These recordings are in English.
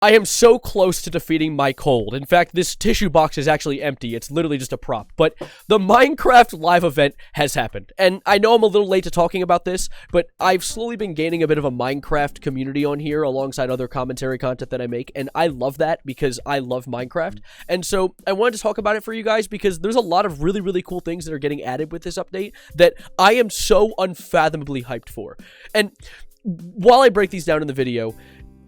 I am so close to defeating my cold. In fact, this tissue box is actually empty. It's literally just a prop. But the Minecraft live event has happened. And I know I'm a little late to talking about this, but I've slowly been gaining a bit of a Minecraft community on here alongside other commentary content that I make. And I love that because I love Minecraft. And so I wanted to talk about it for you guys because there's a lot of really, really cool things that are getting added with this update that I am so unfathomably hyped for. And while I break these down in the video,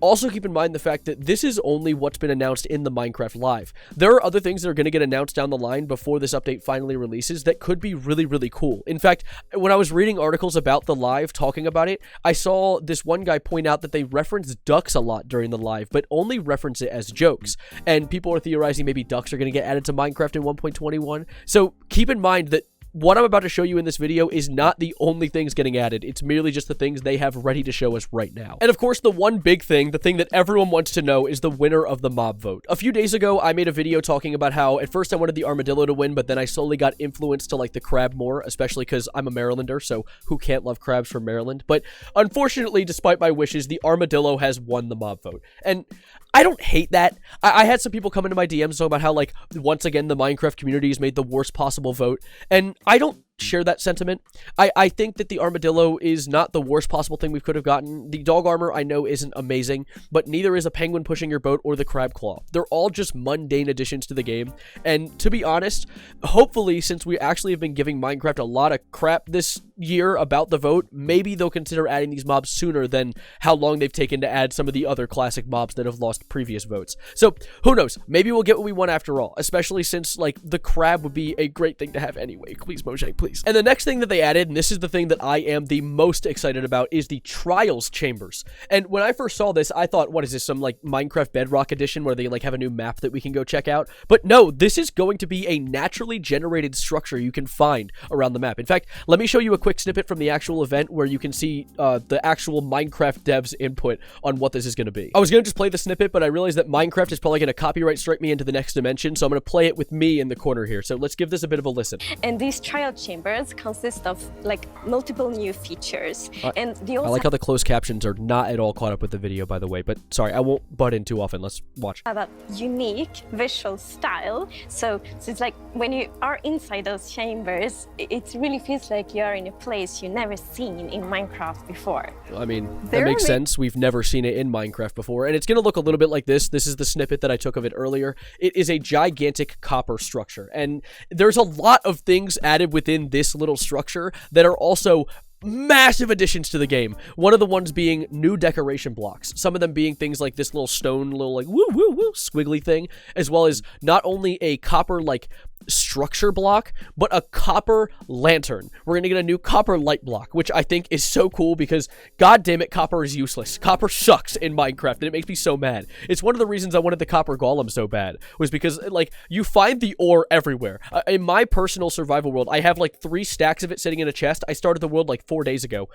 also keep in mind the fact that this is only what's been announced in the Minecraft Live. There are other things that are going to get announced down the line before this update finally releases that could be really, really cool. In fact, when I was reading articles about the Live talking about it, I saw this one guy point out that they reference ducks a lot during the Live, but only reference it as jokes. And people are theorizing maybe ducks are going to get added to Minecraft in 1.21. So keep in mind that what I'm about to show you in this video is not the only things getting added. It's merely just the things they have ready to show us right now. And of course, the one big thing, the thing that everyone wants to know, is the winner of the mob vote. A few days ago, I made a video talking about how at first I wanted the armadillo to win, but then I slowly got influenced to like the crab more, especially because I'm a Marylander, so who can't love crabs from Maryland? But unfortunately, despite my wishes, the armadillo has won the mob vote. And I don't hate that. I had some people come into my DMs talking about how, like, once again, the Minecraft community has made the worst possible vote. And I don't share that sentiment. I think that the armadillo is not the worst possible thing we could have gotten. The dog armor I know isn't amazing, but neither is a penguin pushing your boat or the crab claw. They're all just mundane additions to the game. And to be honest, hopefully, since we actually have been giving Minecraft a lot of crap this year about the vote, maybe they'll consider adding these mobs sooner than how long they've taken to add some of the other classic mobs that have lost previous votes. So who knows? Maybe we'll get what we want after all, especially since like the crab would be a great thing to have anyway. Please, Mojang, please. And the next thing that they added, and this is the thing that I am the most excited about, is the trials chambers. And when I first saw this, I thought, what is this, some like Minecraft Bedrock edition where they like have a new map that we can go check out? But no, this is going to be a naturally generated structure you can find around the map. In fact, let me show you a quick snippet from the actual event where you can see the actual Minecraft devs input on what this is going to be. I was going to just play the snippet, but I realized that Minecraft is probably going to copyright strike me into the next dimension, so I'm going to play it with me in the corner here. So let's give this a bit of a listen. And these trial chambers consist of like multiple new features. And they also I like how the closed captions are not at all caught up with the video, by the way, but sorry, I won't butt in too often. Let's watch. have a unique visual style. So it's like when you are inside those chambers, it really feels like you are in a place you've never seen in Minecraft before. I mean, that makes sense. We've never seen it in Minecraft before, and it's going to look a little bit like this. This is the snippet that I took of it earlier. It is a gigantic copper structure, and there's a lot of things added within this little structure that are also massive additions to the game. One of the ones being new decoration blocks. Some of them being things like this little stone, little like woo woo woo squiggly thing, as well as not only a copper like structure block, but a copper lantern. We're gonna get a new copper light block, which I think is so cool because god damn it, copper is useless. Copper sucks in Minecraft and it makes me so mad. It's one of the reasons I wanted the copper golem so bad, was because like you find the ore everywhere. In my personal survival world, I have like 3 stacks of it sitting in a chest. I started the world like 4 days ago.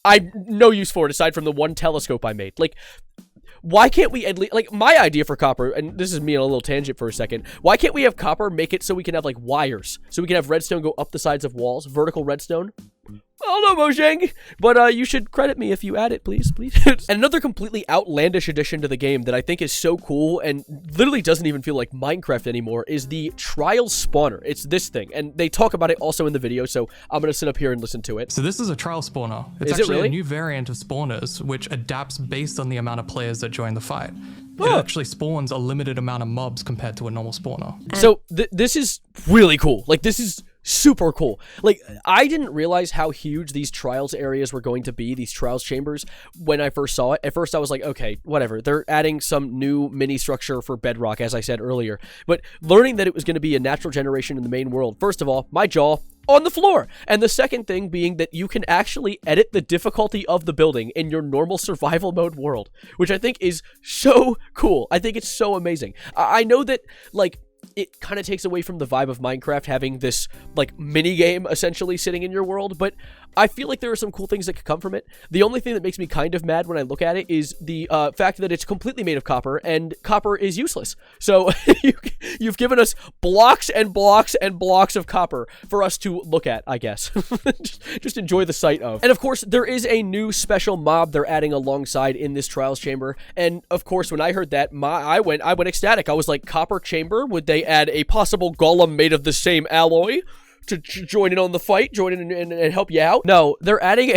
I no use for it aside from the one telescope I made. Like, why can't we at least, like, my idea for copper, and this is me on a little tangent for a second, why can't we have copper make it so we can have, like, wires? So we can have redstone go up the sides of walls, vertical redstone? I don't know, Mojang, but you should credit me if you add it, please. And another completely outlandish addition to the game that I think is so cool and literally doesn't even feel like Minecraft anymore is the trial spawner. It's this thing, and they talk about it also in the video, so I'm going to sit up here and listen to it. So this is a trial spawner. It's Is it actually really? a new variant of spawners, which adapts based on the amount of players that join the fight. It Oh. actually spawns a limited amount of mobs compared to a normal spawner. So this is really cool. Like, this is super cool. Like, I didn't realize how huge these trials areas were going to be, these trials chambers, when I first saw it. At first I was like, okay, whatever. They're adding some new mini structure for Bedrock, as I said earlier. But learning that it was going to be a natural generation in the main world, first of all, my jaw on the floor. And the second thing being that you can actually edit the difficulty of the building in your normal survival mode world, which I think is so cool. I think it's so amazing. I know that, like, it kind of takes away from the vibe of Minecraft having this, like, mini game essentially sitting in your world, but I feel like there are some cool things that could come from it. The only thing that makes me kind of mad when I look at it is the fact that it's completely made of copper, and copper is useless. So you've given us blocks and blocks and blocks of copper for us to look at, I guess. just enjoy the sight of. And of course, there is a new special mob they're adding alongside in this Trials Chamber, and of course, when I heard that, I went ecstatic. I was like, copper chamber? Would they add a possible golem made of the same alloy to join in on the fight, join in and help you out? No, they're adding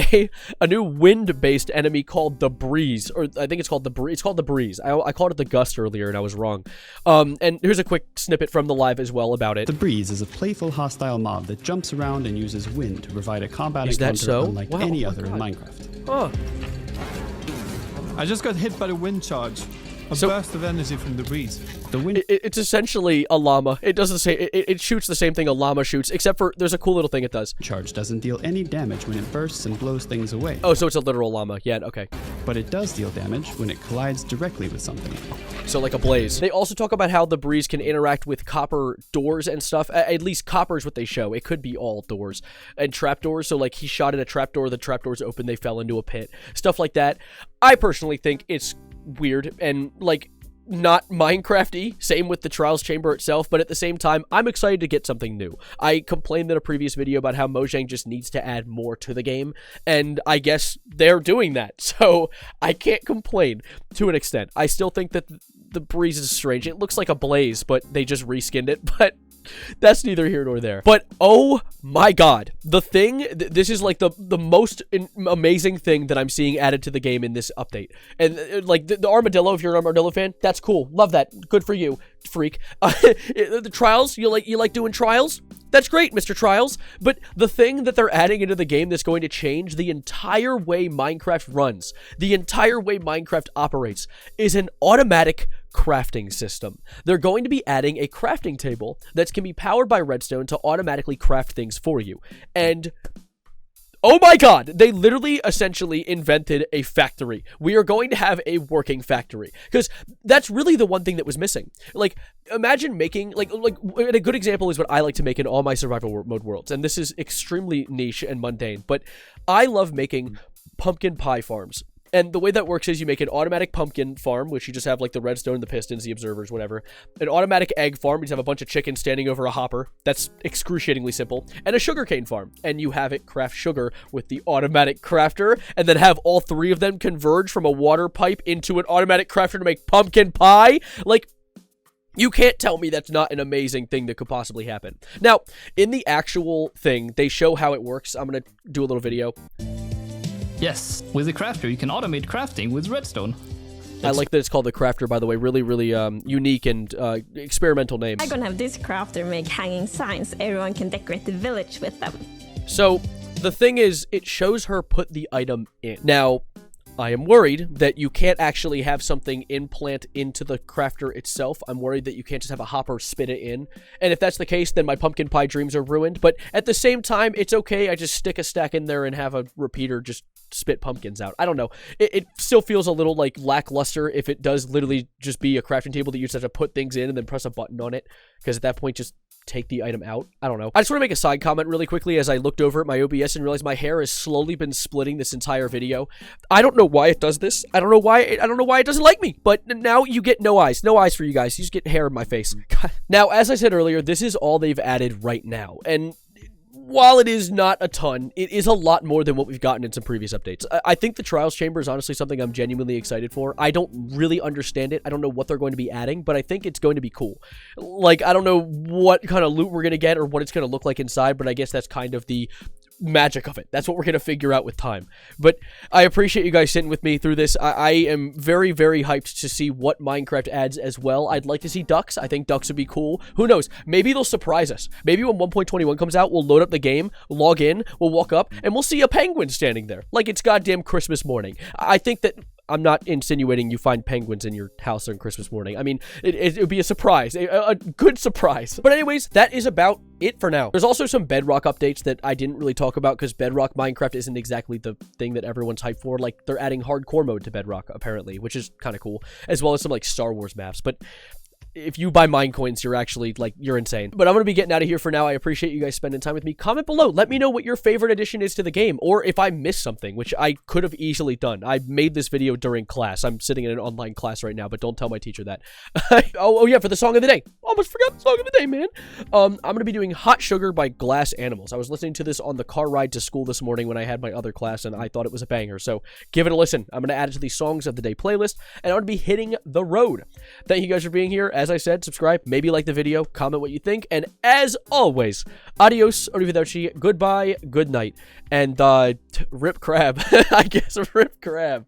a new wind-based enemy called the Breeze, or I think it's called the Breeze. It's called the Breeze. I called it the Gust earlier, and I was wrong. And here's a quick snippet from the live as well about it. The Breeze is a playful, hostile mob that jumps around and uses wind to provide a combat Is that encounter so? unlike Wow, any oh my other in God. Minecraft. Huh. I just got hit by the wind charge. A burst of energy from the breeze. The wind It's essentially a llama. It doesn't say it shoots the same thing a llama shoots, except for there's a cool little thing it does. charge doesn't deal any damage when it bursts and blows things away, Oh, so it's a literal llama. Yeah, okay. but it does deal damage when it collides directly with something. So like a blaze. They also talk about how the Breeze can interact with copper doors and stuff. At least copper is what they show. It could be all doors and trapdoors. So like he shot at a trapdoor, the trapdoors open, they fell into a pit. Stuff like that. I personally think it's weird and like not Minecraft-y. Same with the Trials Chamber itself, but at the same time, I'm excited to get something new. I complained in a previous video about how Mojang just needs to add more to the game, and I guess they're doing that, so I can't complain to an extent. I still think that the Breeze is strange. It looks like a blaze, but they just reskinned it, but that's neither here nor there. But oh my god, the thing, this is like the most amazing thing that I'm seeing added to the game in this update. And like the armadillo, if you're an armadillo fan, that's cool. Love that. Good for you, freak. The trials, you like doing trials? That's great, Mr. Trials. But the thing that they're adding into the game that's going to change the entire way Minecraft runs, the entire way Minecraft operates, is an automatic crafting system. They're going to be adding a crafting table that can be powered by redstone to automatically craft things for you. And oh my god, they literally essentially invented a factory. We are going to have a working factory. Because that's really the one thing that was missing. Like, imagine making, like a good example is what I like to make in all my survival mode worlds. And this is extremely niche and mundane, but I love making pumpkin pie farms. And the way that works is you make an automatic pumpkin farm, which you just have like the redstone, the pistons, the observers, whatever. An automatic egg farm, you just have a bunch of chickens standing over a hopper. That's excruciatingly simple. And a sugarcane farm. And you have it craft sugar with the automatic crafter, and then have all three of them converge from a water pipe into an automatic crafter to make pumpkin pie. Like, you can't tell me that's not an amazing thing that could possibly happen. Now, in the actual thing, they show how it works. I'm going to do a little video. Yes, with the crafter, you can automate crafting with redstone. I like that it's called the Crafter, by the way. Really, really unique and experimental name. I'm gonna have this crafter make hanging signs. Everyone can decorate the village with them. So, the thing is, it shows her put the item in. Now, I am worried that you can't actually have something implant into the crafter itself. I'm worried that you can't just have a hopper spit it in. And if that's the case, then my pumpkin pie dreams are ruined. But at the same time, it's okay. I just stick a stack in there and have a repeater just spit pumpkins out. I don't know. It still feels a little like lackluster if it does literally just be a crafting table that you just have to put things in and then press a button on it. Because at that point, just take the item out. I don't know. I just want to make a side comment really quickly as I looked over at my OBS and realized my hair has slowly been splitting this entire video. I don't know why it does this. I don't know why it doesn't like me. But now you get no eyes. No eyes for you guys. You just get hair in my face. Now, as I said earlier, this is all they've added right now. And while it is not a ton, it is a lot more than what we've gotten in some previous updates. I think the Trials Chamber is honestly something I'm genuinely excited for. I don't really understand it. I don't know what they're going to be adding, but I think it's going to be cool. Like, I don't know what kind of loot we're going to get or what it's going to look like inside, but I guess that's kind of the magic of it. That's what we're going to figure out with time. But I appreciate you guys sitting with me through this. I am very, very hyped to see what Minecraft adds as well. I'd like to see ducks. I think ducks would be cool. Who knows? Maybe they'll surprise us. Maybe when 1.21 comes out, we'll load up the game, log in, we'll walk up, and we'll see a penguin standing there. Like it's goddamn Christmas morning. I think that I'm not insinuating you find penguins in your house on Christmas morning. I mean, it would be a surprise, a good surprise. But anyways, that is about it for now. There's also some Bedrock updates that I didn't really talk about because Bedrock Minecraft isn't exactly the thing that everyone's hyped for. Like, they're adding hardcore mode to Bedrock, apparently, which is kind of cool, as well as some, like, Star Wars maps. But if you buy mine coins, you're actually, like, you're insane. But I'm going to be getting out of here for now. I appreciate you guys spending time with me. Comment below. Let me know what your favorite addition is to the game, or if I missed something, which I could have easily done. I made this video during class. I'm sitting in an online class right now, but don't tell my teacher that. oh yeah, for the song of the day. Almost forgot the song of the day, man. I'm going to be doing Hot Sugar by Glass Animals. I was listening to this on the car ride to school this morning when I had my other class, and I thought it was a banger, so give it a listen. I'm going to add it to the Songs of the Day playlist, and I'm going to be hitting the road. Thank you guys for being here. As I said, subscribe, maybe like the video, comment what you think, and as always, adios, arrivederci, goodbye, good night, and rip crab. I guess rip crab.